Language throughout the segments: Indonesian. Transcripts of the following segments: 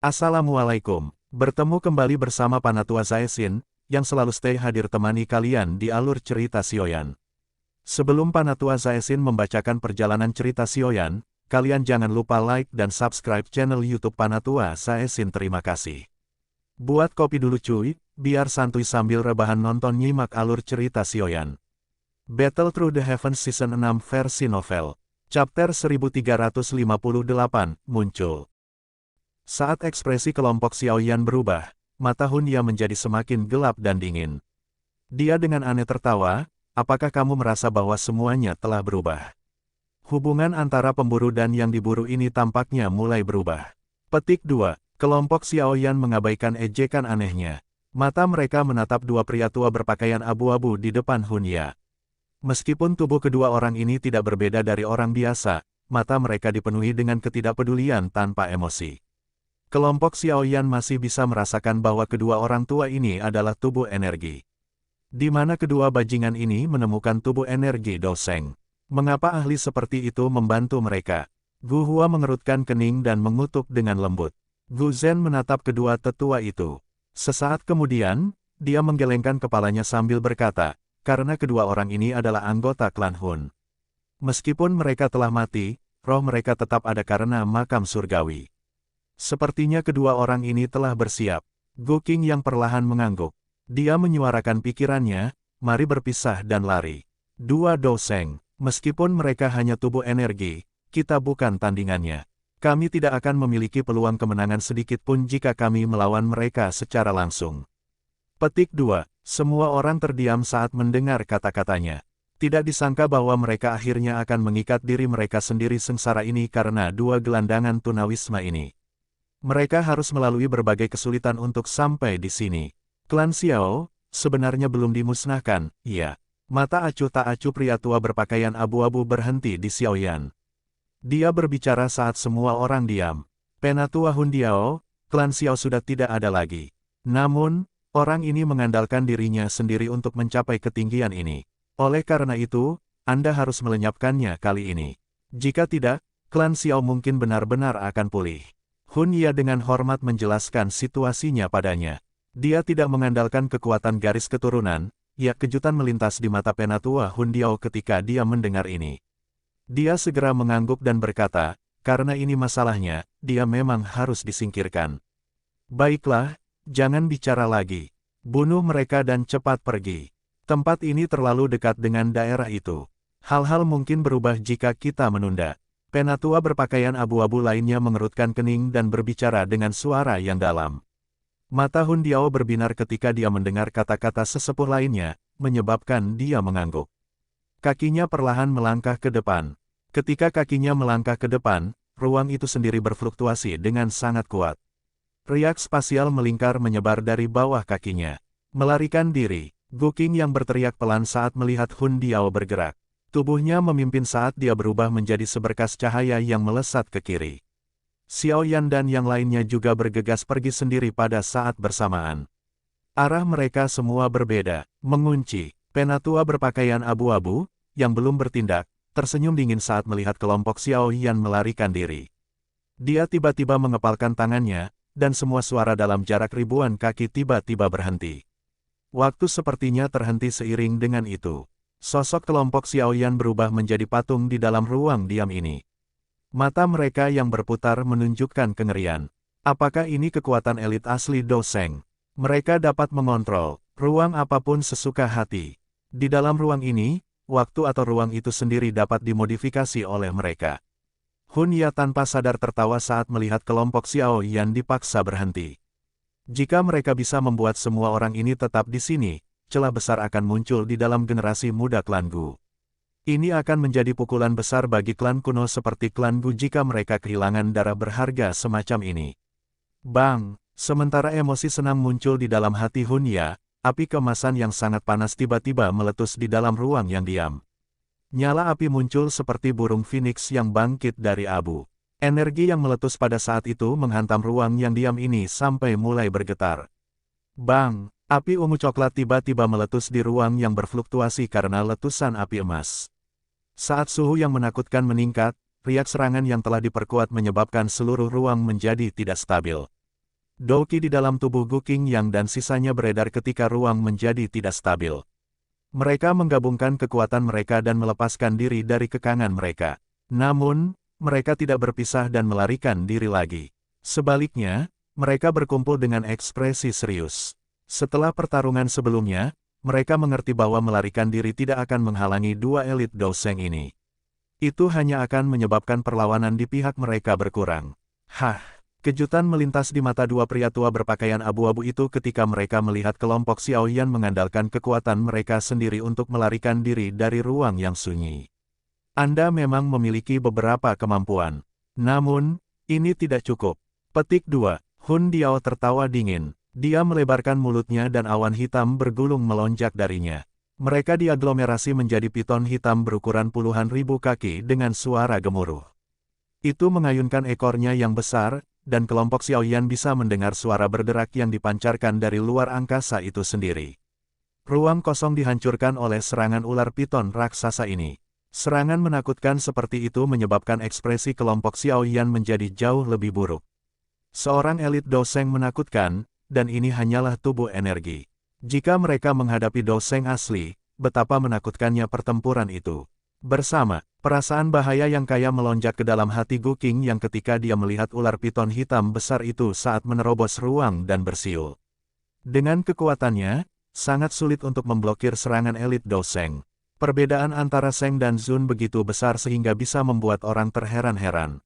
Assalamualaikum. Bertemu kembali bersama Panatua Zaesin, yang selalu stay hadir temani kalian di alur cerita Sioyan. Sebelum Panatua Zaesin membacakan perjalanan cerita Sioyan, kalian jangan lupa like dan subscribe channel YouTube Panatua Zaesin. Terima kasih. Buat kopi dulu cuy, biar santuy sambil rebahan nonton nyimak alur cerita Sioyan. Battle Through the Heavens Season 6 versi novel. Chapter 1358, muncul. Saat ekspresi kelompok Xiaoyan berubah, mata Hunya menjadi semakin gelap dan dingin. Dia dengan aneh tertawa, apakah kamu merasa bahwa semuanya telah berubah? Hubungan antara pemburu dan yang diburu ini tampaknya mulai berubah. Petik 2. Kelompok Xiaoyan mengabaikan ejekan anehnya. Mata mereka menatap dua pria tua berpakaian abu-abu di depan Hunya. Meskipun tubuh kedua orang ini tidak berbeda dari orang biasa, mata mereka dipenuhi dengan ketidakpedulian tanpa emosi. Kelompok Xiaoyan masih bisa merasakan bahwa kedua orang tua ini adalah tubuh energi. Di mana kedua bajingan ini menemukan tubuh energi Doseng? Mengapa ahli seperti itu membantu mereka? Gu Hua mengerutkan kening dan mengutuk dengan lembut. Gu Zhen menatap kedua tetua itu. Sesaat kemudian, dia menggelengkan kepalanya sambil berkata, karena kedua orang ini adalah anggota klan Hun. Meskipun mereka telah mati, roh mereka tetap ada karena makam surgawi. Sepertinya kedua orang ini telah bersiap. Gu Qing yang perlahan mengangguk. Dia menyuarakan pikirannya, mari berpisah dan lari. Dua Doseng, meskipun mereka hanya tubuh energi, kita bukan tandingannya. Kami tidak akan memiliki peluang kemenangan sedikit pun jika kami melawan mereka secara langsung. Petik 2. Semua orang terdiam saat mendengar kata-katanya. Tidak disangka bahwa mereka akhirnya akan mengikat diri mereka sendiri sengsara ini karena dua gelandangan tunawisma ini. Mereka harus melalui berbagai kesulitan untuk sampai di sini. Klan Xiao, sebenarnya belum dimusnahkan, iya. Mata acuh tak acuh pria tua berpakaian abu-abu berhenti di Xiaoyan. Dia berbicara saat semua orang diam. Penatua Hundiao, klan Xiao sudah tidak ada lagi. Namun, orang ini mengandalkan dirinya sendiri untuk mencapai ketinggian ini. Oleh karena itu, Anda harus melenyapkannya kali ini. Jika tidak, klan Xiao mungkin benar-benar akan pulih. Hunya dengan hormat menjelaskan situasinya padanya. Dia tidak mengandalkan kekuatan garis keturunan, ya kejutan melintas di mata Penatua Hundiao ketika dia mendengar ini. Dia segera mengangguk dan berkata, karena ini masalahnya, dia memang harus disingkirkan. Baiklah, jangan bicara lagi. Bunuh mereka dan cepat pergi. Tempat ini terlalu dekat dengan daerah itu. Hal-hal mungkin berubah jika kita menunda. Penatua berpakaian abu-abu lainnya mengerutkan kening dan berbicara dengan suara yang dalam. Mata Hundiao berbinar ketika dia mendengar kata-kata sesepuh lainnya, menyebabkan dia mengangguk. Kakinya perlahan melangkah ke depan. Ketika kakinya melangkah ke depan, ruang itu sendiri berfluktuasi dengan sangat kuat. Riak spasial melingkar menyebar dari bawah kakinya. Melarikan diri, Gu Qing yang berteriak pelan saat melihat Hundiao bergerak. Tubuhnya memimpin saat dia berubah menjadi seberkas cahaya yang melesat ke kiri. Xiaoyan dan yang lainnya juga bergegas pergi sendiri pada saat bersamaan. Arah mereka semua berbeda, mengunci. Penatua berpakaian abu-abu, yang belum bertindak, tersenyum dingin saat melihat kelompok Xiaoyan melarikan diri. Dia tiba-tiba mengepalkan tangannya, dan semua suara dalam jarak ribuan kaki tiba-tiba berhenti. Waktu sepertinya terhenti seiring dengan itu. Sosok kelompok Xiaoyan berubah menjadi patung di dalam ruang diam ini. Mata mereka yang berputar menunjukkan kengerian. Apakah ini kekuatan elit asli Doseng? Mereka dapat mengontrol ruang apapun sesuka hati. Di dalam ruang ini, waktu atau ruang itu sendiri dapat dimodifikasi oleh mereka. Hunya tanpa sadar tertawa saat melihat kelompok Xiaoyan dipaksa berhenti. Jika mereka bisa membuat semua orang ini tetap di sini, celah besar akan muncul di dalam generasi muda klan Gu. Ini akan menjadi pukulan besar bagi klan kuno seperti klan Gu jika mereka kehilangan darah berharga semacam ini. Bang! Sementara emosi senang muncul di dalam hati Hunya, api kemasan yang sangat panas tiba-tiba meletus di dalam ruang yang diam. Nyala api muncul seperti burung phoenix yang bangkit dari abu. Energi yang meletus pada saat itu menghantam ruang yang diam ini sampai mulai bergetar. Bang! Api ungu coklat tiba-tiba meletus di ruang yang berfluktuasi karena letusan api emas. Saat suhu yang menakutkan meningkat, riak serangan yang telah diperkuat menyebabkan seluruh ruang menjadi tidak stabil. Douqi di dalam tubuh Gu Qingyang dan sisanya beredar ketika ruang menjadi tidak stabil. Mereka menggabungkan kekuatan mereka dan melepaskan diri dari kekangan mereka. Namun, mereka tidak berpisah dan melarikan diri lagi. Sebaliknya, mereka berkumpul dengan ekspresi serius. Setelah pertarungan sebelumnya, mereka mengerti bahwa melarikan diri tidak akan menghalangi dua elit Douseng ini. Itu hanya akan menyebabkan perlawanan di pihak mereka berkurang. Hah! Kejutan melintas di mata dua pria tua berpakaian abu-abu itu ketika mereka melihat kelompok Xiaoyan mengandalkan kekuatan mereka sendiri untuk melarikan diri dari ruang yang sunyi. Anda memang memiliki beberapa kemampuan. Namun, ini tidak cukup. Petik 2. Hun Diao tertawa dingin. Dia melebarkan mulutnya dan awan hitam bergulung melonjak darinya. Mereka diaglomerasi menjadi piton hitam berukuran puluhan ribu kaki dengan suara gemuruh. Itu mengayunkan ekornya yang besar, dan kelompok Xiaoyan bisa mendengar suara berderak yang dipancarkan dari luar angkasa itu sendiri. Ruang kosong dihancurkan oleh serangan ular piton raksasa ini. Serangan menakutkan seperti itu menyebabkan ekspresi kelompok Xiaoyan menjadi jauh lebih buruk. Seorang elit Douseng menakutkan, dan ini hanyalah tubuh energi. Jika mereka menghadapi Douseng asli, betapa menakutkannya pertempuran itu. Bersama, perasaan bahaya yang kaya melonjak ke dalam hati Gu Qingyang ketika dia melihat ular piton hitam besar itu saat menerobos ruang dan bersiul. Dengan kekuatannya, sangat sulit untuk memblokir serangan elit Douseng. Perbedaan antara Zheng dan Zun begitu besar sehingga bisa membuat orang terheran-heran.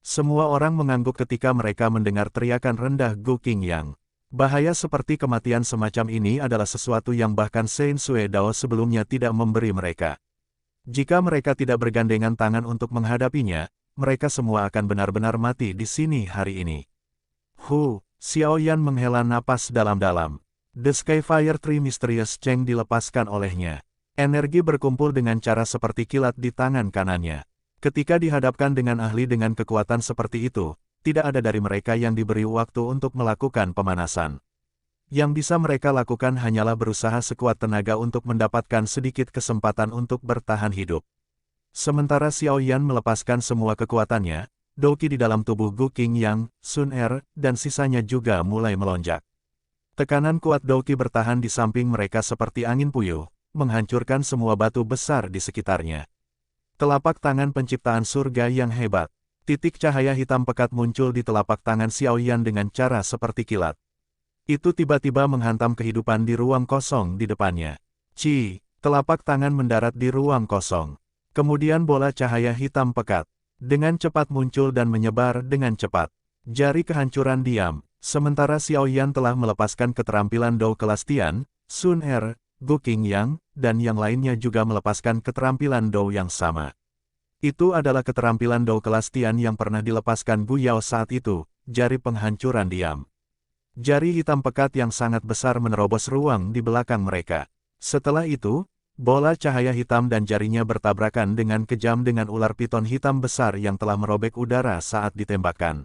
Semua orang mengangguk ketika mereka mendengar teriakan rendah Gu Qingyang. Bahaya seperti kematian semacam ini adalah sesuatu yang bahkan Shen Sui Dao sebelumnya tidak memberi mereka. Jika mereka tidak bergandengan tangan untuk menghadapinya, mereka semua akan benar-benar mati di sini hari ini. Xiaoyan menghela napas dalam-dalam. The Skyfire Tree Mysterious Cheng dilepaskan olehnya. Energi berkumpul dengan cara seperti kilat di tangan kanannya. Ketika dihadapkan dengan ahli dengan kekuatan seperti itu, tidak ada dari mereka yang diberi waktu untuk melakukan pemanasan. Yang bisa mereka lakukan hanyalah berusaha sekuat tenaga untuk mendapatkan sedikit kesempatan untuk bertahan hidup. Sementara Xiaoyan melepaskan semua kekuatannya, Douqi di dalam tubuh Gu Qingyang, Sun Er, dan sisanya juga mulai melonjak. Tekanan kuat Douqi bertahan di samping mereka seperti angin puyuh, menghancurkan semua batu besar di sekitarnya. Telapak tangan penciptaan surga yang hebat. Titik cahaya hitam pekat muncul di telapak tangan Xiaoyan dengan cara seperti kilat. Itu tiba-tiba menghantam kehidupan di ruang kosong di depannya. Telapak tangan mendarat di ruang kosong. Kemudian bola cahaya hitam pekat, dengan cepat muncul dan menyebar dengan cepat. Jari kehancuran diam, sementara Xiaoyan telah melepaskan keterampilan Dou kelas Tian, Sun Er, Gu Qingyang, dan yang lainnya juga melepaskan keterampilan Dou yang sama. Itu adalah keterampilan Dou kelas Tian yang pernah dilepaskan Gu Yao saat itu, jari penghancuran diam. Jari hitam pekat yang sangat besar menerobos ruang di belakang mereka. Setelah itu, bola cahaya hitam dan jarinya bertabrakan dengan kejam dengan ular piton hitam besar yang telah merobek udara saat ditembakkan.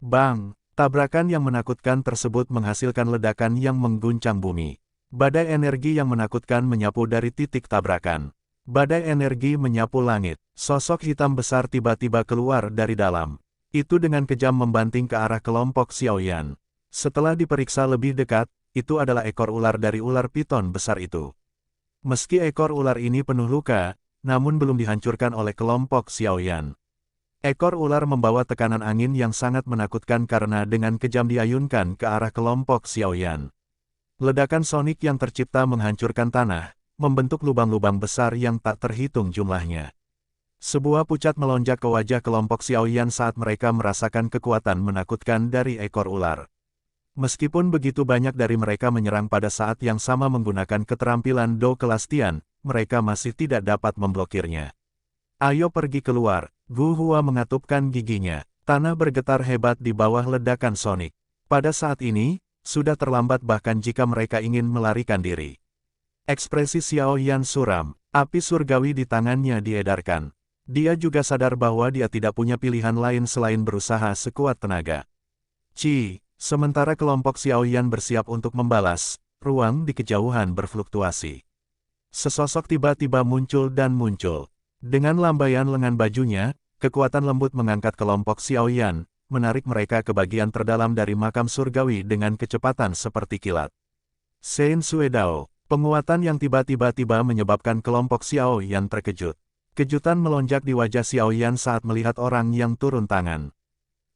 Bang! Tabrakan yang menakutkan tersebut menghasilkan ledakan yang mengguncang bumi. Badai energi yang menakutkan menyapu dari titik tabrakan. Badai energi menyapu langit. Sosok hitam besar tiba-tiba keluar dari dalam. Itu dengan kejam membanting ke arah kelompok Xiaoyan. Setelah diperiksa lebih dekat, itu adalah ekor ular dari ular piton besar itu. Meski ekor ular ini penuh luka, namun belum dihancurkan oleh kelompok Xiaoyan. Ekor ular membawa tekanan angin yang sangat menakutkan karena dengan kejam diayunkan ke arah kelompok Xiaoyan. Ledakan sonik yang tercipta menghancurkan tanah, membentuk lubang-lubang besar yang tak terhitung jumlahnya. Sebuah pucat melonjak ke wajah kelompok Xiaoyan saat mereka merasakan kekuatan menakutkan dari ekor ular. Meskipun begitu banyak dari mereka menyerang pada saat yang sama menggunakan keterampilan Dou kelas Tian, mereka masih tidak dapat memblokirnya. Ayo pergi keluar, Gu Hua mengatupkan giginya. Tanah bergetar hebat di bawah ledakan sonik. Pada saat ini, sudah terlambat bahkan jika mereka ingin melarikan diri. Ekspresi Xiaoyan suram, api surgawi di tangannya diedarkan. Dia juga sadar bahwa dia tidak punya pilihan lain selain berusaha sekuat tenaga. Sementara kelompok Xiaoyan bersiap untuk membalas, ruang di kejauhan berfluktuasi. Sesosok tiba-tiba muncul dan muncul. Dengan lambaian lengan bajunya, kekuatan lembut mengangkat kelompok Xiaoyan, menarik mereka ke bagian terdalam dari makam surgawi dengan kecepatan seperti kilat. Sein Sue Dao, penguatan yang tiba-tiba menyebabkan kelompok Xiao Yan terkejut. Kejutan melonjak di wajah Xiao Yan saat melihat orang yang turun tangan.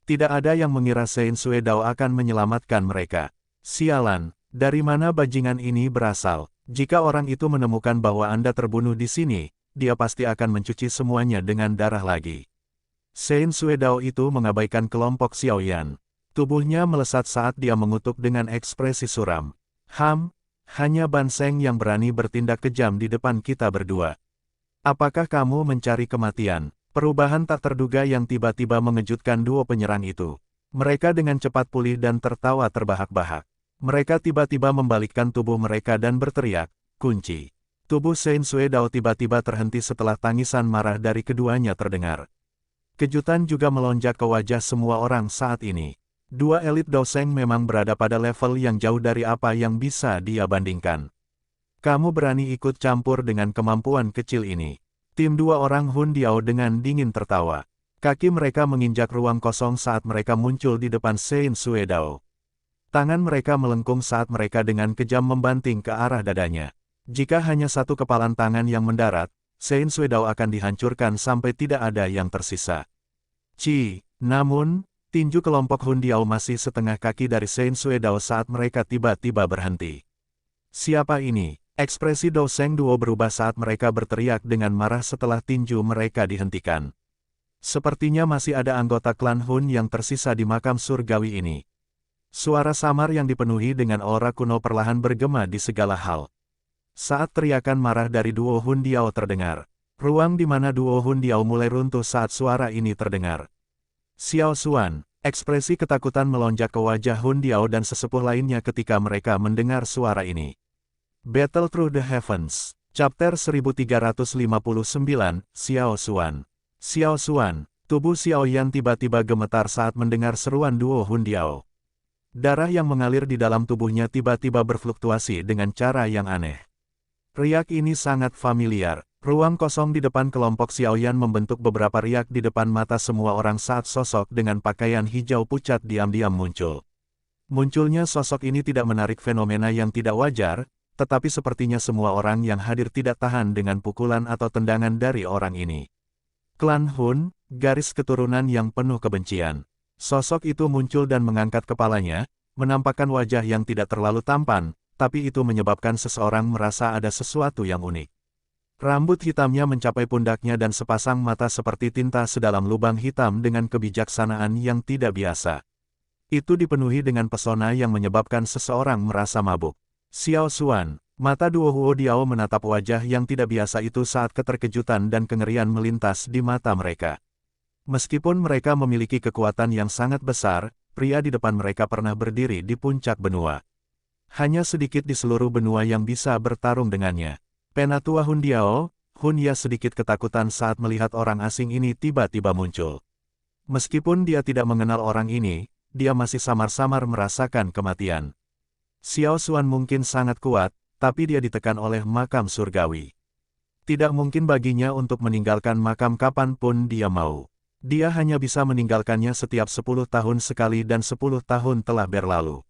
Tidak ada yang mengira Sein Sue Dao akan menyelamatkan mereka. Sialan, dari mana bajingan ini berasal? Jika orang itu menemukan bahwa Anda terbunuh di sini, dia pasti akan mencuci semuanya dengan darah lagi. Sein Sue Dao itu mengabaikan kelompok Xiao Yan. Tubuhnya melesat saat dia mengutuk dengan ekspresi suram. Hanya Ban Seng yang berani bertindak kejam di depan kita berdua. Apakah kamu mencari kematian? Perubahan tak terduga yang tiba-tiba mengejutkan duo penyerang itu. Mereka dengan cepat pulih dan tertawa terbahak-bahak. Mereka tiba-tiba membalikkan tubuh mereka dan berteriak, kunci. Tubuh Sein Sue Dao tiba-tiba terhenti setelah tangisan marah dari keduanya terdengar. Kejutan juga melonjak ke wajah semua orang saat ini. Dua elit Doseng memang berada pada level yang jauh dari apa yang bisa dia bandingkan. Kamu berani ikut campur dengan kemampuan kecil ini. Tim dua orang Hun Diao dengan dingin tertawa. Kaki mereka menginjak ruang kosong saat mereka muncul di depan Sein Sue Dao. Tangan mereka melengkung saat mereka dengan kejam membanting ke arah dadanya. Jika hanya satu kepalan tangan yang mendarat, Sein Sue Dao akan dihancurkan sampai tidak ada yang tersisa. Namun, tinju kelompok Hun Diao masih setengah kaki dari Sein Sue Dao saat mereka tiba-tiba berhenti. Siapa ini? Ekspresi Doseng Duo berubah saat mereka berteriak dengan marah setelah tinju mereka dihentikan. Sepertinya masih ada anggota klan Hun yang tersisa di makam surgawi ini. Suara samar yang dipenuhi dengan aura kuno perlahan bergema di segala hal. Saat teriakan marah dari duo Hun Diao terdengar, ruang di mana duo Hun Diao mulai runtuh saat suara ini terdengar. Xiao Xuan, ekspresi ketakutan melonjak ke wajah Hun Diao dan sesepuh lainnya ketika mereka mendengar suara ini. Battle Through the Heavens, Chapter 1359, Xiao Xuan. Xiao Xuan, tubuh Xiao Yan tiba-tiba gemetar saat mendengar seruan duo Hun Diao. Darah yang mengalir di dalam tubuhnya tiba-tiba berfluktuasi dengan cara yang aneh. Riak ini sangat familiar. Ruang kosong di depan kelompok Xiao Yan membentuk beberapa riak di depan mata semua orang saat sosok dengan pakaian hijau pucat diam-diam muncul. Munculnya sosok ini tidak menarik fenomena yang tidak wajar, tetapi sepertinya semua orang yang hadir tidak tahan dengan pukulan atau tendangan dari orang ini. Klan Hun, garis keturunan yang penuh kebencian. Sosok itu muncul dan mengangkat kepalanya, menampakkan wajah yang tidak terlalu tampan, tapi itu menyebabkan seseorang merasa ada sesuatu yang unik. Rambut hitamnya mencapai pundaknya dan sepasang mata seperti tinta sedalam lubang hitam dengan kebijaksanaan yang tidak biasa. Itu dipenuhi dengan pesona yang menyebabkan seseorang merasa mabuk. Xiao Xuan, mata duo Huo Diao menatap wajah yang tidak biasa itu saat keterkejutan dan kengerian melintas di mata mereka. Meskipun mereka memiliki kekuatan yang sangat besar, pria di depan mereka pernah berdiri di puncak benua. Hanya sedikit di seluruh benua yang bisa bertarung dengannya. Penatua Hun Diao, Hun Ya sedikit ketakutan saat melihat orang asing ini tiba-tiba muncul. Meskipun dia tidak mengenal orang ini, dia masih samar-samar merasakan kematian. Xiao Xuan mungkin sangat kuat, tapi dia ditekan oleh makam surgawi. Tidak mungkin baginya untuk meninggalkan makam kapanpun dia mau. Dia hanya bisa meninggalkannya setiap 10 tahun sekali dan 10 tahun telah berlalu.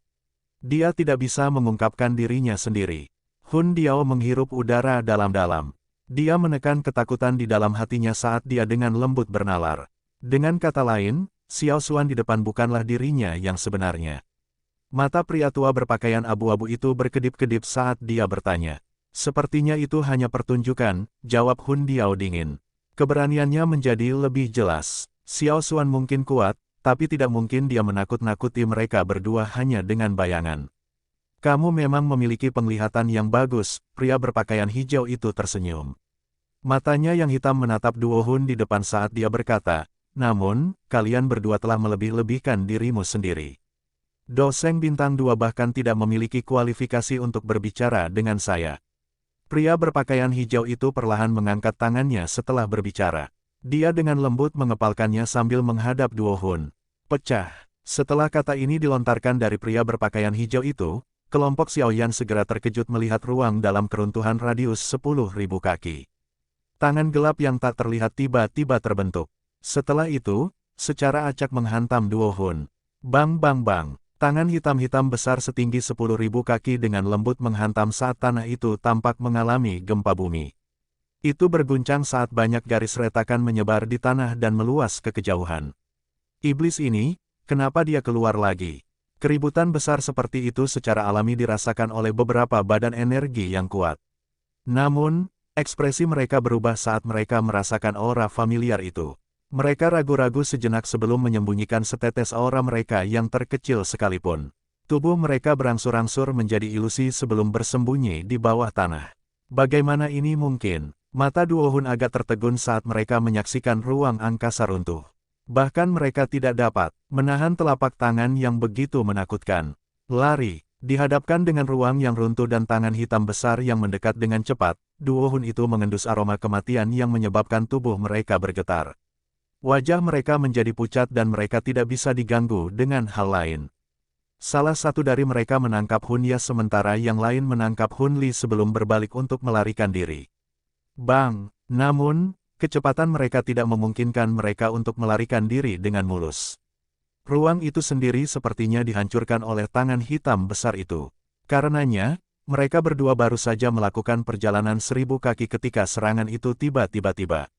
Dia tidak bisa mengungkapkan dirinya sendiri. Hun Diao menghirup udara dalam-dalam. Dia menekan ketakutan di dalam hatinya saat dia dengan lembut bernalar. Dengan kata lain, Xiao Xuan di depan bukanlah dirinya yang sebenarnya. Mata pria tua berpakaian abu-abu itu berkedip-kedip saat dia bertanya. Sepertinya itu hanya pertunjukan, jawab Hun Diao dingin. Keberaniannya menjadi lebih jelas. Xiao Xuan mungkin kuat, tapi tidak mungkin dia menakut-nakuti mereka berdua hanya dengan bayangan. Kamu memang memiliki penglihatan yang bagus, pria berpakaian hijau itu tersenyum. Matanya yang hitam menatap duo Hun di depan saat dia berkata, namun, kalian berdua telah melebih-lebihkan dirimu sendiri. Doseng Bintang 2 bahkan tidak memiliki kualifikasi untuk berbicara dengan saya. Pria berpakaian hijau itu perlahan mengangkat tangannya setelah berbicara. Dia dengan lembut mengepalkannya sambil menghadap duo Hun. Pecah. Setelah kata ini dilontarkan dari pria berpakaian hijau itu, kelompok Xiao Yan segera terkejut melihat ruang dalam keruntuhan radius 10.000 kaki. Tangan gelap yang tak terlihat tiba-tiba terbentuk. Setelah itu, secara acak menghantam Duo Hun. Bang bang bang, tangan hitam-hitam besar setinggi 10.000 kaki dengan lembut menghantam saat tanah itu tampak mengalami gempa bumi. Itu berguncang saat banyak garis retakan menyebar di tanah dan meluas ke kejauhan. Iblis ini, kenapa dia keluar lagi? Keributan besar seperti itu secara alami dirasakan oleh beberapa badan energi yang kuat. Namun, ekspresi mereka berubah saat mereka merasakan aura familiar itu. Mereka ragu-ragu sejenak sebelum menyembunyikan setetes aura mereka yang terkecil sekalipun. Tubuh mereka berangsur-angsur menjadi ilusi sebelum bersembunyi di bawah tanah. Bagaimana ini mungkin? Mata Duo Hun agak tertegun saat mereka menyaksikan ruang angkasa runtuh. Bahkan mereka tidak dapat menahan telapak tangan yang begitu menakutkan. Lari, dihadapkan dengan ruang yang runtuh dan tangan hitam besar yang mendekat dengan cepat, Duo Hun itu mengendus aroma kematian yang menyebabkan tubuh mereka bergetar. Wajah mereka menjadi pucat dan mereka tidak bisa diganggu dengan hal lain. Salah satu dari mereka menangkap Hun Ya sementara yang lain menangkap Hun Li sebelum berbalik untuk melarikan diri. Bang! Namun, kecepatan mereka tidak memungkinkan mereka untuk melarikan diri dengan mulus. Ruang itu sendiri sepertinya dihancurkan oleh tangan hitam besar itu. Karenanya, mereka berdua baru saja melakukan perjalanan 1000 kaki ketika serangan itu tiba-tiba.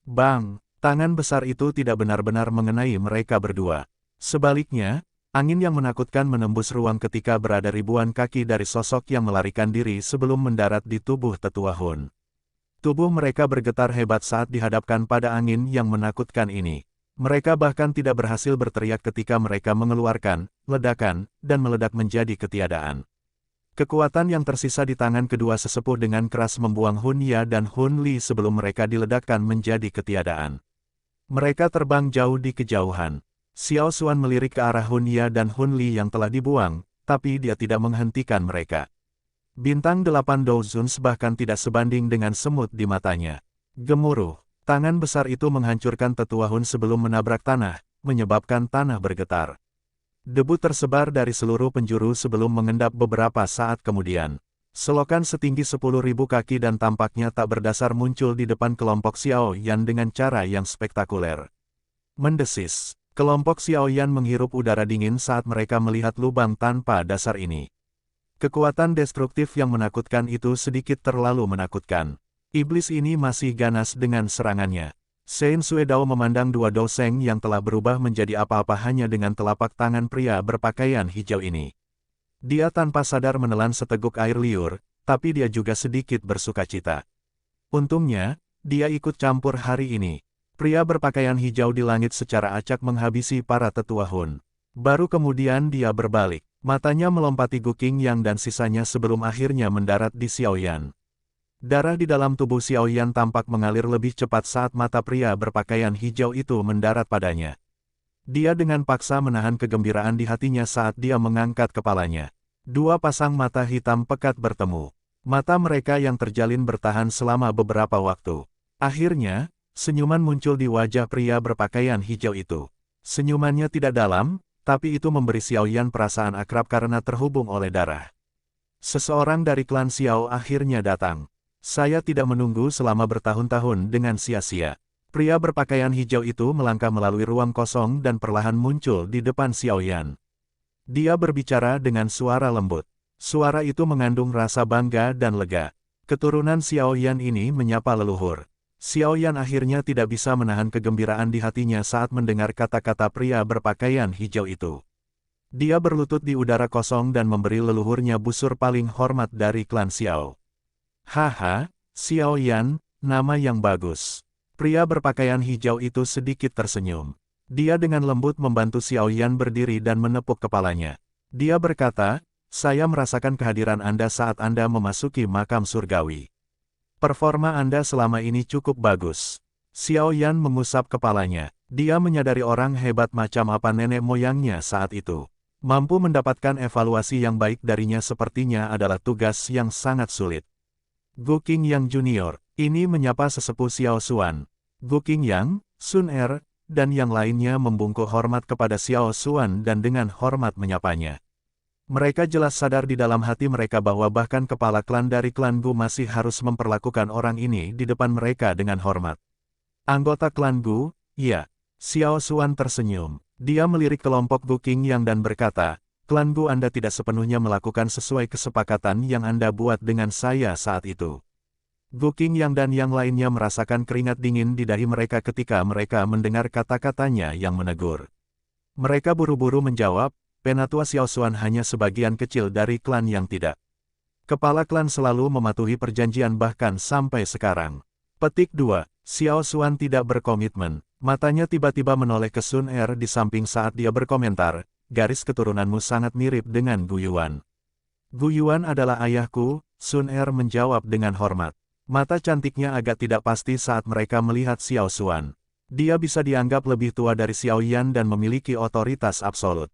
Bang! Tangan besar itu tidak benar-benar mengenai mereka berdua. Sebaliknya, angin yang menakutkan menembus ruang ketika berada ribuan kaki dari sosok yang melarikan diri sebelum mendarat di tubuh tetua Hun. Tubuh mereka bergetar hebat saat dihadapkan pada angin yang menakutkan ini. Mereka bahkan tidak berhasil berteriak ketika mereka mengeluarkan ledakan dan meledak menjadi ketiadaan. Kekuatan yang tersisa di tangan kedua sesepuh dengan keras membuang Hun Ya dan Hun Li sebelum mereka diledakkan menjadi ketiadaan. Mereka terbang jauh di kejauhan. Xiao Xuan melirik ke arah Hun Ya dan Hun Li yang telah dibuang, tapi dia tidak menghentikan mereka. Bintang 8 Dozuns bahkan tidak sebanding dengan semut di matanya. Gemuruh, tangan besar itu menghancurkan tetua Hun sebelum menabrak tanah, menyebabkan tanah bergetar. Debu tersebar dari seluruh penjuru sebelum mengendap beberapa saat kemudian. Selokan setinggi 10.000 kaki dan tampaknya tak berdasar muncul di depan kelompok Xiao Yan dengan cara yang spektakuler. Mendesis, kelompok Xiao Yan menghirup udara dingin saat mereka melihat lubang tanpa dasar ini. Kekuatan destruktif yang menakutkan itu sedikit terlalu menakutkan. Iblis ini masih ganas dengan serangannya. Shen Suedao memandang dua doseng yang telah berubah menjadi apa-apa hanya dengan telapak tangan pria berpakaian hijau ini. Dia tanpa sadar menelan seteguk air liur, tapi dia juga sedikit bersukacita. Untungnya, dia ikut campur hari ini. Pria berpakaian hijau di langit secara acak menghabisi para tetua Hun. Baru kemudian dia berbalik. Matanya melompati Gu Qingyang dan sisanya sebelum akhirnya mendarat di Xiaoyan. Darah di dalam tubuh Xiaoyan tampak mengalir lebih cepat saat mata pria berpakaian hijau itu mendarat padanya. Dia dengan paksa menahan kegembiraan di hatinya saat dia mengangkat kepalanya. Dua pasang mata hitam pekat bertemu. Mata mereka yang terjalin bertahan selama beberapa waktu. Akhirnya, senyuman muncul di wajah pria berpakaian hijau itu. Senyumannya tidak dalam, tapi itu memberi Xiaoyan perasaan akrab karena terhubung oleh darah. Seseorang dari klan Xiao akhirnya datang. Saya tidak menunggu selama bertahun-tahun dengan sia-sia. Pria berpakaian hijau itu melangkah melalui ruang kosong dan perlahan muncul di depan Xiaoyan. Dia berbicara dengan suara lembut. Suara itu mengandung rasa bangga dan lega. Keturunan Xiaoyan ini menyapa leluhur. Xiaoyan akhirnya tidak bisa menahan kegembiraan di hatinya saat mendengar kata-kata pria berpakaian hijau itu. Dia berlutut di udara kosong dan memberi leluhurnya busur paling hormat dari klan Xiao. Haha, Xiaoyan, nama yang bagus. Pria berpakaian hijau itu sedikit tersenyum. Dia dengan lembut membantu Xiaoyan berdiri dan menepuk kepalanya. Dia berkata, saya merasakan kehadiran Anda saat Anda memasuki makam surgawi. Performa Anda selama ini cukup bagus. Xiaoyan mengusap kepalanya. Dia menyadari orang hebat macam apa nenek moyangnya saat itu. Mampu mendapatkan evaluasi yang baik darinya sepertinya adalah tugas yang sangat sulit. Gu Qingyang Junior, ini menyapa sesepuh Xiao Xuan. Gu Qingyang, Sun Er, dan yang lainnya membungkuk hormat kepada Xiao Xuan dan dengan hormat menyapanya. Mereka jelas sadar di dalam hati mereka bahwa bahkan kepala klan dari klan Gu masih harus memperlakukan orang ini di depan mereka dengan hormat. Anggota klan Gu, ya. Xiao Xuan tersenyum. Dia melirik kelompok Gu Qingyang dan berkata, klan Gu Anda tidak sepenuhnya melakukan sesuai kesepakatan yang Anda buat dengan saya saat itu. Gu Qingyang dan yang lainnya merasakan keringat dingin di dahi mereka ketika mereka mendengar kata-katanya yang menegur. Mereka buru-buru menjawab, Penatua Xiao Xuan hanya sebagian kecil dari klan yang tidak. Kepala klan selalu mematuhi perjanjian bahkan sampai sekarang. Petik 2. Xiao Xuan tidak berkomitmen. Matanya tiba-tiba menoleh ke Sun Er di samping saat dia berkomentar, garis keturunanmu sangat mirip dengan Gu Yuan. Gu Yuan adalah ayahku, Sun Er menjawab dengan hormat. Mata cantiknya agak tidak pasti saat mereka melihat Xiao Xuan. Dia bisa dianggap lebih tua dari Xiao Yan dan memiliki otoritas absolut.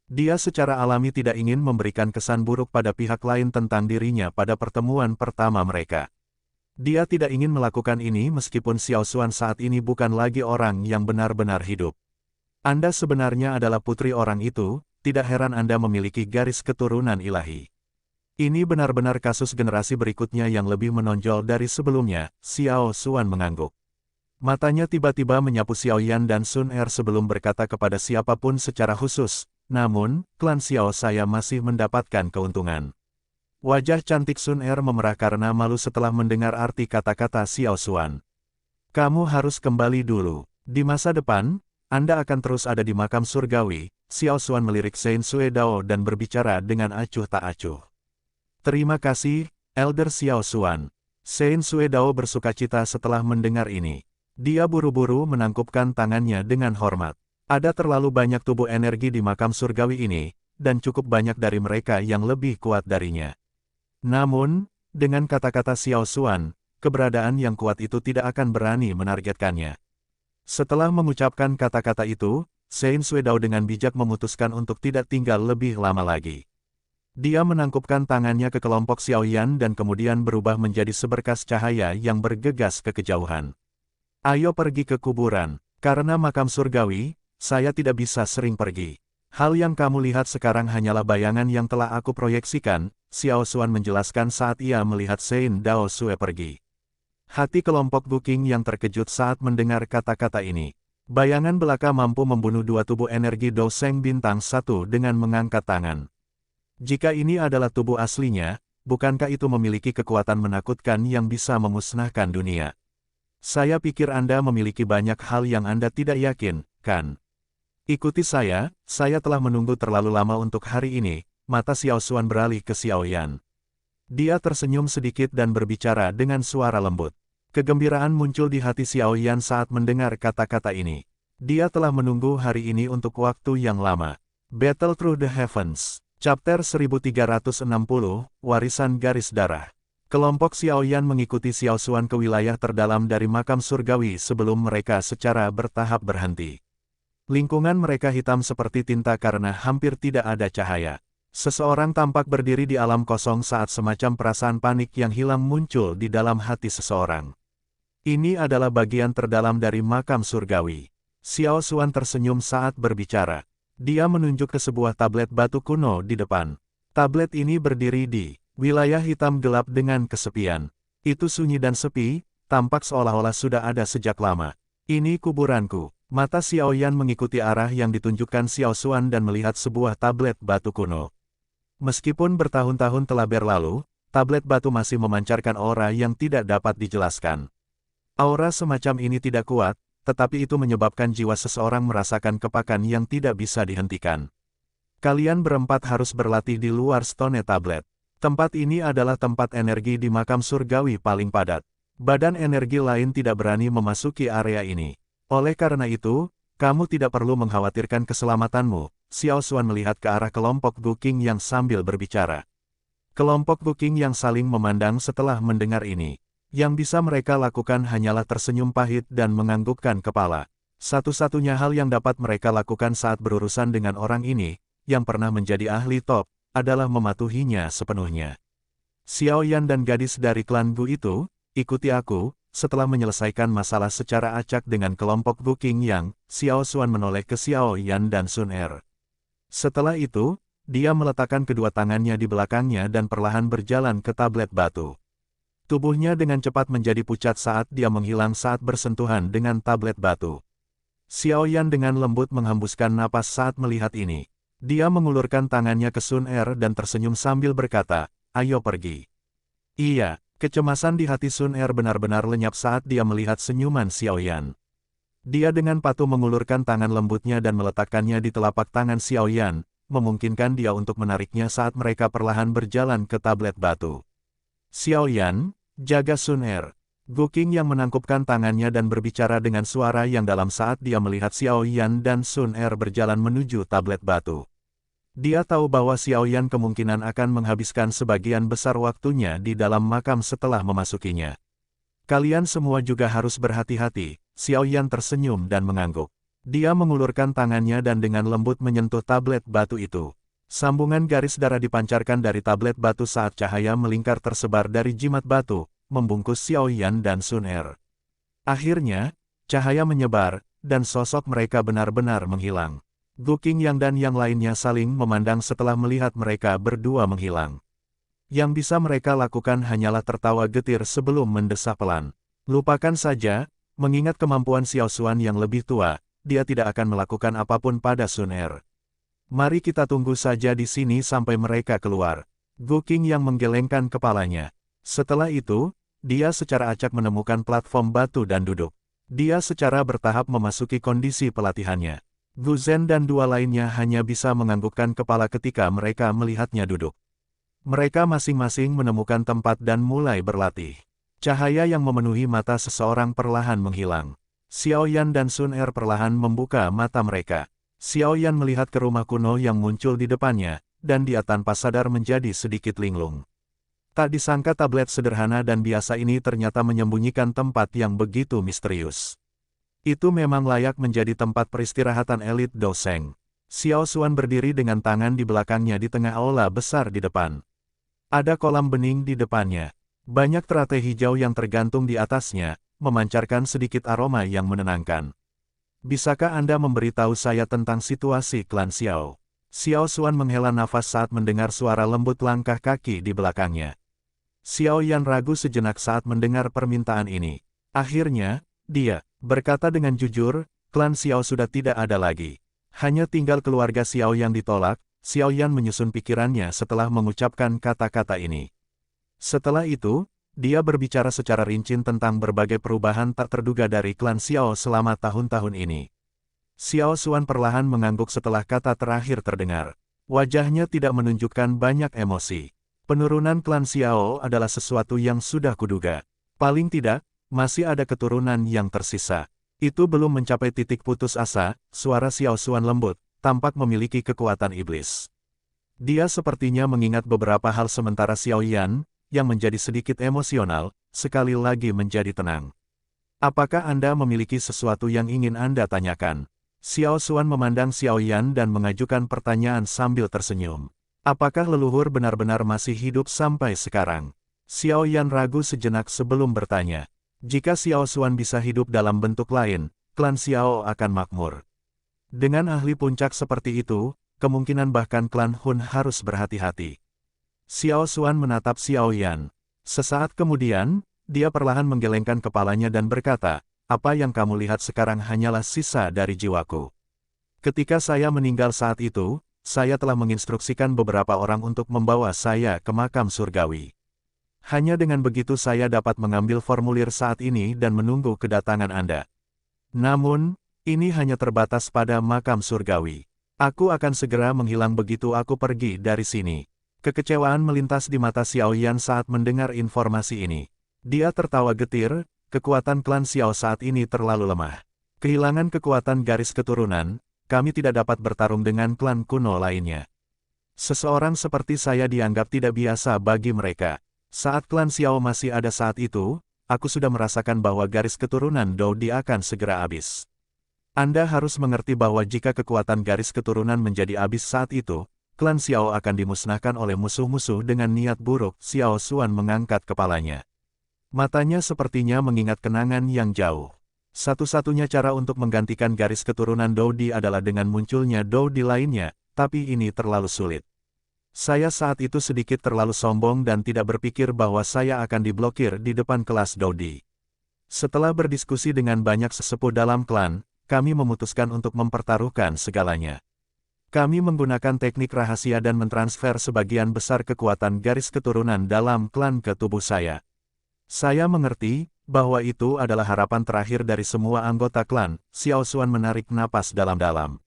Dia secara alami tidak ingin memberikan kesan buruk pada pihak lain tentang dirinya pada pertemuan pertama mereka. Dia tidak ingin melakukan ini meskipun Xiao Xuan saat ini bukan lagi orang yang benar-benar hidup. Anda sebenarnya adalah putri orang itu, tidak heran Anda memiliki garis keturunan ilahi. Ini benar-benar kasus generasi berikutnya yang lebih menonjol dari sebelumnya, Xiao Xuan mengangguk. Matanya tiba-tiba menyapu Xiao Yan dan Sun Er sebelum berkata kepada siapapun secara khusus, namun, klan Xiao saya masih mendapatkan keuntungan. Wajah cantik Sun Er memerah karena malu setelah mendengar arti kata-kata Xiao Xuan. Kamu harus kembali dulu. Di masa depan, Anda akan terus ada di makam surgawi. Xiao Xuan melirik Sein Sue Dao dan berbicara dengan acuh tak acuh. Terima kasih, Elder Xiao Xuan. Sein Sue Dao bersukacita setelah mendengar ini. Dia buru-buru menangkupkan tangannya dengan hormat. Ada terlalu banyak tubuh energi di makam surgawi ini, dan cukup banyak dari mereka yang lebih kuat darinya. Namun, dengan kata-kata Xiao Xuan, keberadaan yang kuat itu tidak akan berani menargetkannya. Setelah mengucapkan kata-kata itu, Sein Sue Dao dengan bijak memutuskan untuk tidak tinggal lebih lama lagi. Dia menangkupkan tangannya ke kelompok Xiao Yan dan kemudian berubah menjadi seberkas cahaya yang bergegas ke kejauhan. Ayo pergi ke kuburan, karena makam surgawi, saya tidak bisa sering pergi. Hal yang kamu lihat sekarang hanyalah bayangan yang telah aku proyeksikan, Xiao Xuan menjelaskan saat ia melihat Sein Dao Sue pergi. Hati kelompok Gu Qing yang terkejut saat mendengar kata-kata ini. Bayangan belaka mampu membunuh dua tubuh energi Do Seng Bintang 1 dengan mengangkat tangan. Jika ini adalah tubuh aslinya, bukankah itu memiliki kekuatan menakutkan yang bisa memusnahkan dunia? Saya pikir Anda memiliki banyak hal yang Anda tidak yakin, kan? Ikuti saya telah menunggu terlalu lama untuk hari ini. Mata Xiao Xuan beralih ke Xiao Yan. Dia tersenyum sedikit dan berbicara dengan suara lembut. Kegembiraan muncul di hati Xiao Yan saat mendengar kata-kata ini. Dia telah menunggu hari ini untuk waktu yang lama. Battle Through the Heavens. Chapter 1360, Warisan Garis Darah. Kelompok Xiao Yan mengikuti Xiao Xuan ke wilayah terdalam dari makam surgawi sebelum mereka secara bertahap berhenti. Lingkungan mereka hitam seperti tinta karena hampir tidak ada cahaya. Seseorang tampak berdiri di alam kosong saat semacam perasaan panik yang hilang muncul di dalam hati seseorang. Ini adalah bagian terdalam dari makam surgawi. Xiao Xuan tersenyum saat berbicara. Dia menunjuk ke sebuah tablet batu kuno di depan. Tablet ini berdiri di wilayah hitam gelap dengan kesepian. Itu sunyi dan sepi, tampak seolah-olah sudah ada sejak lama. Ini kuburanku. Mata Xiao Yan mengikuti arah yang ditunjukkan Xiao Xuan dan melihat sebuah tablet batu kuno. Meskipun bertahun-tahun telah berlalu, tablet batu masih memancarkan aura yang tidak dapat dijelaskan. Aura semacam ini tidak kuat, tetapi itu menyebabkan jiwa seseorang merasakan kepakan yang tidak bisa dihentikan. Kalian berempat harus berlatih di luar Stone Tablet. Tempat ini adalah tempat energi di makam surgawi paling padat. Badan energi lain tidak berani memasuki area ini. Oleh karena itu, kamu tidak perlu mengkhawatirkan keselamatanmu. Xiao Xuan melihat ke arah kelompok Gu Qing yang sambil berbicara. Kelompok Gu Qing yang saling memandang setelah mendengar ini. Yang bisa mereka lakukan hanyalah tersenyum pahit dan menganggukkan kepala. Satu-satunya hal yang dapat mereka lakukan saat berurusan dengan orang ini, yang pernah menjadi ahli top, adalah mematuhinya sepenuhnya. Xiao Yan dan gadis dari klan Gu itu, ikuti aku. Setelah menyelesaikan masalah secara acak dengan kelompok Gu Qingyang, Xiao Xuan menoleh ke Xiao Yan dan Sun Er. Setelah itu, dia meletakkan kedua tangannya di belakangnya dan perlahan berjalan ke tablet batu. Tubuhnya dengan cepat menjadi pucat saat dia menghilang saat bersentuhan dengan tablet batu. Xiao Yan dengan lembut menghembuskan napas saat melihat ini. Dia mengulurkan tangannya ke Sun Er dan tersenyum sambil berkata, "Ayo pergi." Iya, kecemasan di hati Sun Er benar-benar lenyap saat dia melihat senyuman Xiao Yan. Dia dengan patuh mengulurkan tangan lembutnya dan meletakkannya di telapak tangan Xiao Yan, memungkinkan dia untuk menariknya saat mereka perlahan berjalan ke tablet batu. "Xiao Yan, jaga Sun Er." Gu Qing yang menangkupkan tangannya dan berbicara dengan suara yang dalam saat dia melihat Xiao Yan dan Sun Er berjalan menuju tablet batu. Dia tahu bahwa Xiao Yan kemungkinan akan menghabiskan sebagian besar waktunya di dalam makam setelah memasukinya. "Kalian semua juga harus berhati-hati." Xiao Yan tersenyum dan mengangguk. Dia mengulurkan tangannya dan dengan lembut menyentuh tablet batu itu. Sambungan garis darah dipancarkan dari tablet batu saat cahaya melingkar tersebar dari jimat batu, membungkus Xiao Yan dan Sun Er. Akhirnya, cahaya menyebar, dan sosok mereka benar-benar menghilang. Gu Qing Yang dan yang lainnya saling memandang setelah melihat mereka berdua menghilang. Yang bisa mereka lakukan hanyalah tertawa getir sebelum mendesah pelan. "Lupakan saja, mengingat kemampuan Xiao Xuan yang lebih tua, dia tidak akan melakukan apapun pada Sun Er. Mari kita tunggu saja di sini sampai mereka keluar." Gu Qing Yang menggelengkan kepalanya. Setelah itu, dia secara acak menemukan platform batu dan duduk. Dia secara bertahap memasuki kondisi pelatihannya. Gu Zhen dan dua lainnya hanya bisa menganggukkan kepala ketika mereka melihatnya duduk. Mereka masing-masing menemukan tempat dan mulai berlatih. Cahaya yang memenuhi mata seseorang perlahan menghilang. Xiao Yan dan Sun Er perlahan membuka mata mereka. Xiao Yan melihat ke rumah kuno yang muncul di depannya, dan dia tanpa sadar menjadi sedikit linglung. Tak disangka tablet sederhana dan biasa ini ternyata menyembunyikan tempat yang begitu misterius. Itu memang layak menjadi tempat peristirahatan elit Doseng. Xiao Xuan berdiri dengan tangan di belakangnya di tengah aula besar di depan. Ada kolam bening di depannya. Banyak teratai hijau yang tergantung di atasnya, memancarkan sedikit aroma yang menenangkan. "Bisakah Anda memberitahu saya tentang situasi klan Xiao?" Xiao Xuan menghela nafas saat mendengar suara lembut langkah kaki di belakangnya. Xiao Yan ragu sejenak saat mendengar permintaan ini. Akhirnya, dia berkata dengan jujur, "Klan Xiao sudah tidak ada lagi. Hanya tinggal keluarga Xiao yang ditolak." Xiao Yan menyusun pikirannya setelah mengucapkan kata-kata ini. Setelah itu, dia berbicara secara rinci tentang berbagai perubahan tak terduga dari klan Xiao selama tahun-tahun ini. Xiao Xuan perlahan mengangguk setelah kata terakhir terdengar. Wajahnya tidak menunjukkan banyak emosi. Penurunan klan Xiao adalah sesuatu yang sudah kuduga. Paling tidak, masih ada keturunan yang tersisa. Itu belum mencapai titik putus asa. Suara Xiao Xuan lembut, tampak memiliki kekuatan iblis. Dia sepertinya mengingat beberapa hal sementara Xiao Yan, yang menjadi sedikit emosional, sekali lagi menjadi tenang. "Apakah Anda memiliki sesuatu yang ingin Anda tanyakan?" Xiao Xuan memandang Xiao Yan dan mengajukan pertanyaan sambil tersenyum. "Apakah leluhur benar-benar masih hidup sampai sekarang?" Xiao Yan ragu sejenak sebelum bertanya. Jika Xiao Xuan bisa hidup dalam bentuk lain, klan Xiao akan makmur. Dengan ahli puncak seperti itu, kemungkinan bahkan klan Hun harus berhati-hati. Xiao Xuan menatap Xiao Yan. Sesaat kemudian, dia perlahan menggelengkan kepalanya dan berkata, "Apa yang kamu lihat sekarang hanyalah sisa dari jiwaku. Ketika saya meninggal saat itu, saya telah menginstruksikan beberapa orang untuk membawa saya ke makam surgawi. Hanya dengan begitu saya dapat mengambil formulir saat ini dan menunggu kedatangan Anda. Namun, ini hanya terbatas pada makam surgawi. Aku akan segera menghilang begitu aku pergi dari sini." Kekecewaan melintas di mata Xiao Yan saat mendengar informasi ini. Dia tertawa getir, kekuatan klan Xiao saat ini terlalu lemah. "Kehilangan kekuatan garis keturunan, kami tidak dapat bertarung dengan klan kuno lainnya. Seseorang seperti saya dianggap tidak biasa bagi mereka. Saat klan Xiao masih ada saat itu, aku sudah merasakan bahwa garis keturunan Doudi akan segera habis. Anda harus mengerti bahwa jika kekuatan garis keturunan menjadi habis saat itu, klan Xiao akan dimusnahkan oleh musuh-musuh dengan niat buruk." Xiao Xuan mengangkat kepalanya. Matanya sepertinya mengingat kenangan yang jauh. Satu-satunya cara untuk menggantikan garis keturunan Doudi adalah dengan munculnya Doudi lainnya, tapi ini terlalu sulit. Saya saat itu sedikit terlalu sombong dan tidak berpikir bahwa saya akan diblokir di depan kelas Doudi. Setelah berdiskusi dengan banyak sesepuh dalam klan, kami memutuskan untuk mempertaruhkan segalanya. Kami menggunakan teknik rahasia dan mentransfer sebagian besar kekuatan garis keturunan dalam klan ke tubuh saya. Saya mengerti bahwa itu adalah harapan terakhir dari semua anggota klan. Xiao Xuan menarik napas dalam-dalam.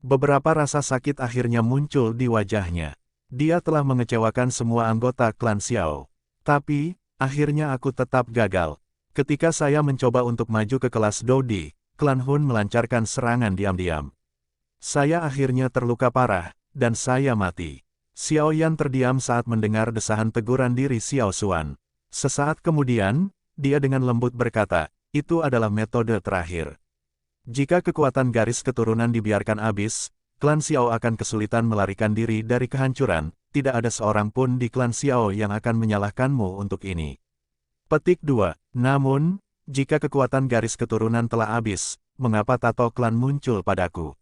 Beberapa rasa sakit akhirnya muncul di wajahnya. Dia telah mengecewakan semua anggota klan Xiao. Tapi, akhirnya aku tetap gagal. Ketika saya mencoba untuk maju ke kelas Dodi, klan Hun melancarkan serangan diam-diam. Saya akhirnya terluka parah, dan saya mati. Xiao Yan terdiam saat mendengar desahan teguran diri Xiao Xuan. Sesaat kemudian, dia dengan lembut berkata, itu adalah metode terakhir. Jika kekuatan garis keturunan dibiarkan habis, klan Xiao akan kesulitan melarikan diri dari kehancuran. Tidak ada seorang pun di klan Xiao yang akan menyalahkanmu untuk ini. Petik 2. Namun, jika kekuatan garis keturunan telah habis, mengapa tato klan muncul padaku?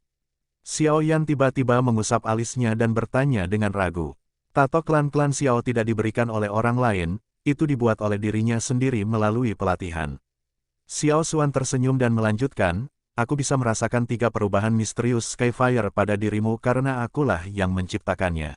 Xiao Yan tiba-tiba mengusap alisnya dan bertanya dengan ragu. Tato klan-klan Xiao tidak diberikan oleh orang lain, itu dibuat oleh dirinya sendiri melalui pelatihan. Xiao Xuan tersenyum dan melanjutkan, aku bisa merasakan 3 perubahan misterius Skyfire pada dirimu karena akulah yang menciptakannya.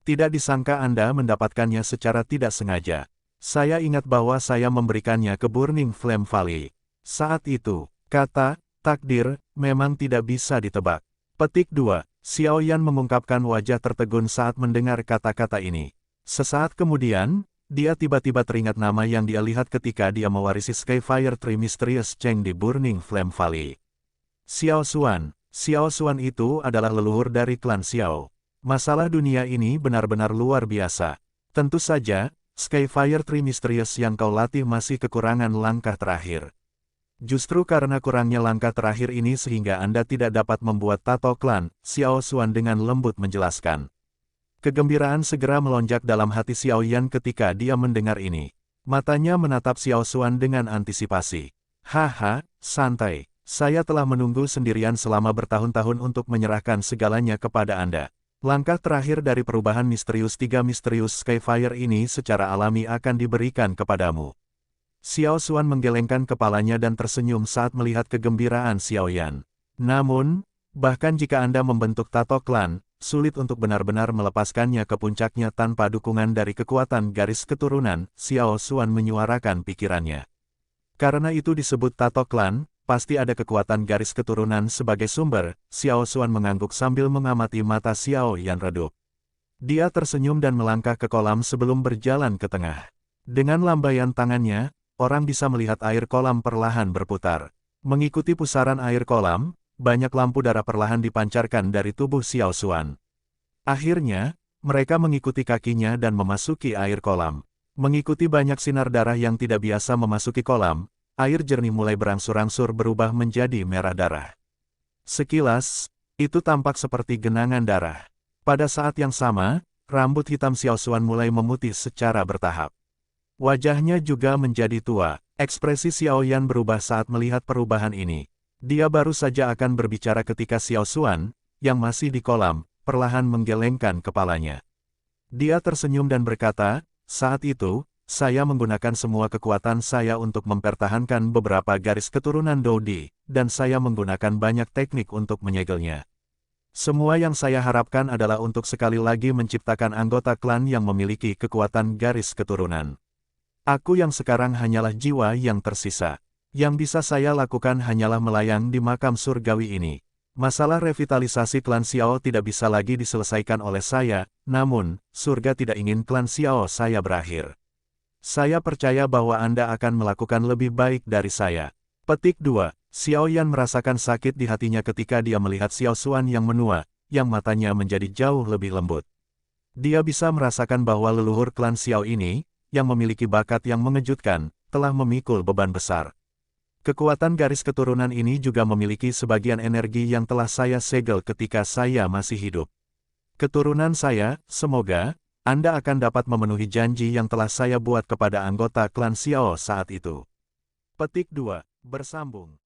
Tidak disangka Anda mendapatkannya secara tidak sengaja. Saya ingat bahwa saya memberikannya ke Burning Flame Valley. Saat itu, kata, takdir, memang tidak bisa ditebak. Petik 2. Xiao Yan mengungkapkan wajah tertegun saat mendengar kata-kata ini. Sesaat kemudian, dia tiba-tiba teringat nama yang dia lihat ketika dia mewarisi Skyfire Tree Mysterious Cheng di Burning Flame Valley. Xiao Xuan. Xiao Xuan itu adalah leluhur dari klan Xiao. Masalah dunia ini benar-benar luar biasa. Tentu saja, Skyfire Tree Mysterious yang kau latih masih kekurangan langkah terakhir. Justru karena kurangnya langkah terakhir ini sehingga Anda tidak dapat membuat tato klan, Xiao Xuan dengan lembut menjelaskan. Kegembiraan segera melonjak dalam hati Xiao Yan ketika dia mendengar ini. Matanya menatap Xiao Xuan dengan antisipasi. Haha, santai. Saya telah menunggu sendirian selama bertahun-tahun untuk menyerahkan segalanya kepada Anda. Langkah terakhir dari perubahan misterius 3 misterius Skyfire ini secara alami akan diberikan kepadamu. Xiao Xuan menggelengkan kepalanya dan tersenyum saat melihat kegembiraan Xiao Yan. Namun, bahkan jika Anda membentuk tato klan, sulit untuk benar-benar melepaskannya ke puncaknya tanpa dukungan dari kekuatan garis keturunan, Xiao Xuan menyuarakan pikirannya. Karena itu disebut tato klan, pasti ada kekuatan garis keturunan sebagai sumber. Xiao Xuan mengangguk sambil mengamati mata Xiao Yan redup. Dia tersenyum dan melangkah ke kolam sebelum berjalan ke tengah. Dengan lambaian tangannya, orang bisa melihat air kolam perlahan berputar. Mengikuti pusaran air kolam, banyak lampu darah perlahan dipancarkan dari tubuh Xiao Xuan. Akhirnya, mereka mengikuti kakinya dan memasuki air kolam. Mengikuti banyak sinar darah yang tidak biasa memasuki kolam, air jernih mulai berangsur-angsur berubah menjadi merah darah. Sekilas, itu tampak seperti genangan darah. Pada saat yang sama, rambut hitam Xiao Xuan mulai memutih secara bertahap. Wajahnya juga menjadi tua. Ekspresi Xiao Yan berubah saat melihat perubahan ini. Dia baru saja akan berbicara ketika Xiao Xuan, yang masih di kolam, perlahan menggelengkan kepalanya. Dia tersenyum dan berkata, saat itu, saya menggunakan semua kekuatan saya untuk mempertahankan beberapa garis keturunan Dodi, dan saya menggunakan banyak teknik untuk menyegelnya. Semua yang saya harapkan adalah untuk sekali lagi menciptakan anggota klan yang memiliki kekuatan garis keturunan. Aku yang sekarang hanyalah jiwa yang tersisa. Yang bisa saya lakukan hanyalah melayang di makam surgawi ini. Masalah revitalisasi klan Xiao tidak bisa lagi diselesaikan oleh saya, namun, surga tidak ingin klan Xiao saya berakhir. Saya percaya bahwa Anda akan melakukan lebih baik dari saya. Petik 2. Xiao Yan merasakan sakit di hatinya ketika dia melihat Xiao Xuan yang menua, yang matanya menjadi jauh lebih lembut. Dia bisa merasakan bahwa leluhur klan Xiao ini, yang memiliki bakat yang mengejutkan, telah memikul beban besar. Kekuatan garis keturunan ini juga memiliki sebagian energi yang telah saya segel ketika saya masih hidup. Keturunan saya, semoga Anda akan dapat memenuhi janji yang telah saya buat kepada anggota klan Xiao saat itu. Petik 2. Bersambung.